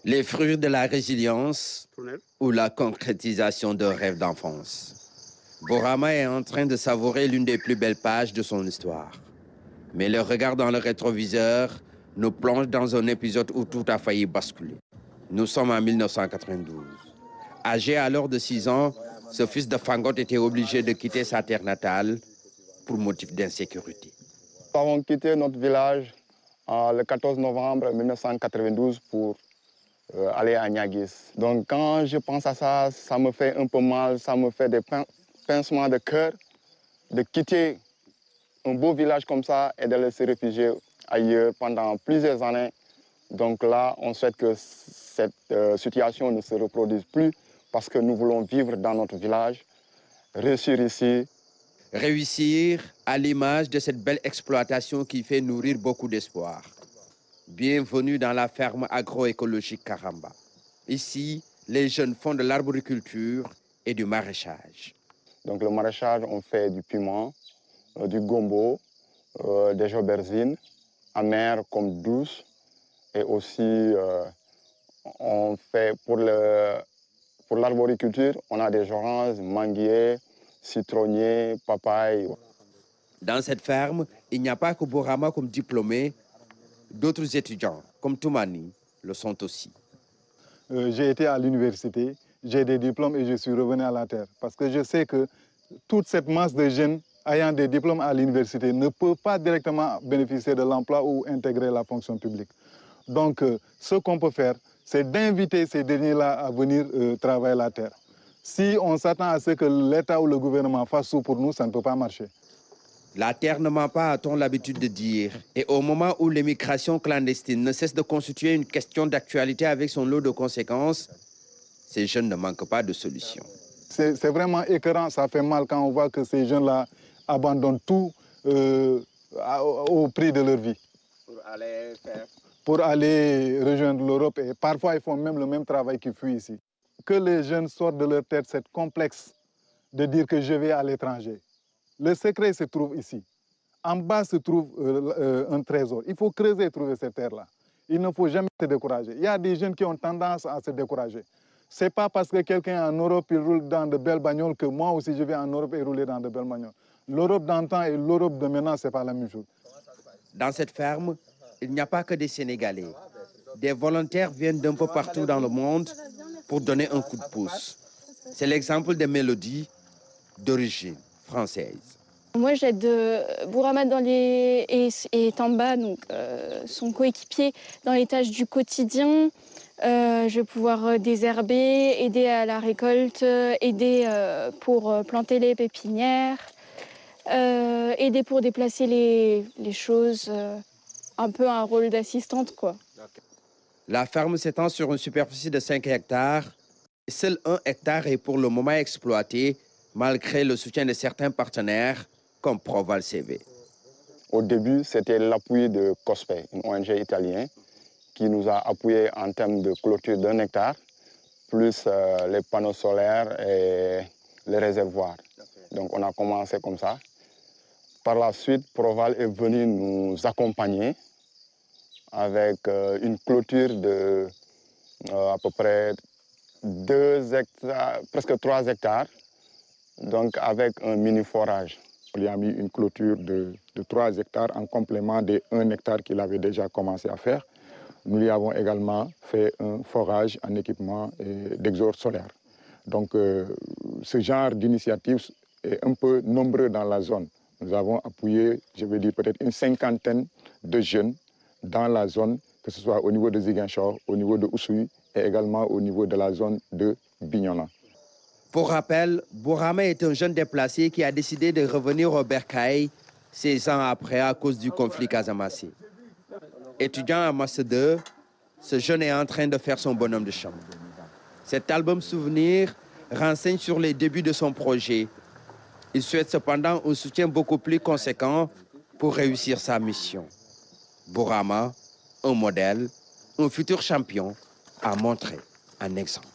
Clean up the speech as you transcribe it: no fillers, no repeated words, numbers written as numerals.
Les fruits de la résilience ou la concrétisation d'un rêve d'enfance. Bourama est en train de savourer l'une des plus belles pages de son histoire. Mais le regard dans le rétroviseur nous plonge dans un épisode où tout a failli basculer. Nous sommes en 1992. Âgé alors de 6 ans, ce fils de Fangote était obligé de quitter sa terre natale pour motif d'insécurité. Nous avons quitté notre village le 14 novembre 1992 pour aller à Niaguis. Donc quand je pense à ça, ça me fait un peu mal, ça me fait des pincements de cœur de quitter un beau village comme ça et d'aller se réfugier ailleurs pendant plusieurs années. Donc là, on souhaite que cette situation ne se reproduise plus parce que nous voulons vivre dans notre village, réussir ici. Réussir à l'image de cette belle exploitation qui fait nourrir beaucoup d'espoir. Bienvenue dans la ferme agroécologique Karamba. Ici, les jeunes font de l'arboriculture et du maraîchage. Donc le maraîchage, on fait du piment, du gombo, des aubergines, amères comme douces. Et aussi, on fait pour l'arboriculture, on a des oranges, manguiers, citronniers, papayes. Dans cette ferme, il n'y a pas que Bourama comme diplômé. D'autres étudiants, comme Toumani, le sont aussi. J'ai été à l'université, j'ai des diplômes et je suis revenu à la terre. Parce que je sais que toute cette masse de jeunes ayant des diplômes à l'université ne peut pas directement bénéficier de l'emploi ou intégrer la fonction publique. Donc, ce qu'on peut faire, c'est d'inviter ces derniers-là à venir travailler la terre. Si on s'attend à ce que l'État ou le gouvernement fasse tout pour nous, ça ne peut pas marcher. La terre ne ment pas, a-t-on l'habitude de dire. Et au moment où l'émigration clandestine ne cesse de constituer une question d'actualité avec son lot de conséquences, ces jeunes ne manquent pas de solutions. C'est vraiment écœurant, ça fait mal quand on voit que ces jeunes-là abandonnent tout au prix de leur vie. Pour aller rejoindre l'Europe et parfois ils font même le même travail qu'ils fuient ici. Que les jeunes sortent de leur tête cette complexe de dire que je vais à l'étranger. Le secret se trouve ici. En bas se trouve un trésor. Il faut creuser et trouver cette terre-là. Il ne faut jamais se décourager. Il y a des jeunes qui ont tendance à se décourager. Ce n'est pas parce que quelqu'un en Europe il roule dans de belles bagnoles que moi aussi je vais en Europe et rouler dans de belles bagnoles. L'Europe d'antan et l'Europe de maintenant, ce n'est pas la même chose. Dans cette ferme, il n'y a pas que des Sénégalais. Des volontaires viennent d'un peu partout dans le monde pour donner un coup de pouce. C'est l'exemple de Mélodie, d'origine française. Moi, j'aide Bourama et Tamba, donc, son coéquipier, dans les tâches du quotidien. Je vais pouvoir désherber, aider à la récolte, aider pour planter les pépinières, aider pour déplacer les choses, un peu un rôle d'assistante, quoi. La ferme s'étend sur une superficie de 5 hectares. Seul 1 hectare est pour le moment exploité, malgré le soutien de certains partenaires, comme Proval CV. Au début, c'était l'appui de COSPE, une ONG italienne, qui nous a appuyés en termes de clôture d'1 hectare, plus les panneaux solaires et les réservoirs. Donc on a commencé comme ça. Par la suite, Proval est venu nous accompagner avec une clôture de à peu près 2 hectares, presque 3 hectares, donc avec un mini-forage. Il a mis une clôture de 3 hectares en complément des 1 hectare qu'il avait déjà commencé à faire. Nous lui avons également fait un forage en équipement d'exhaust solaire. Donc ce genre d'initiative est un peu nombreux dans la zone. Nous avons appuyé, je vais dire peut-être une 50aine de jeunes dans la zone, que ce soit au niveau de Ziguinchor, au niveau de Oussouye et également au niveau de la zone de Bignona. Pour rappel, Bourama est un jeune déplacé qui a décidé de revenir au Bercail 16 ans après à cause du conflit casamassé. Étudiant à Master 2, ce jeune est en train de faire son bonhomme de chemin. Cet album souvenir renseigne sur les débuts de son projet. Il souhaite cependant un soutien beaucoup plus conséquent pour réussir sa mission. Bourama, un modèle, un futur champion, a montré un exemple.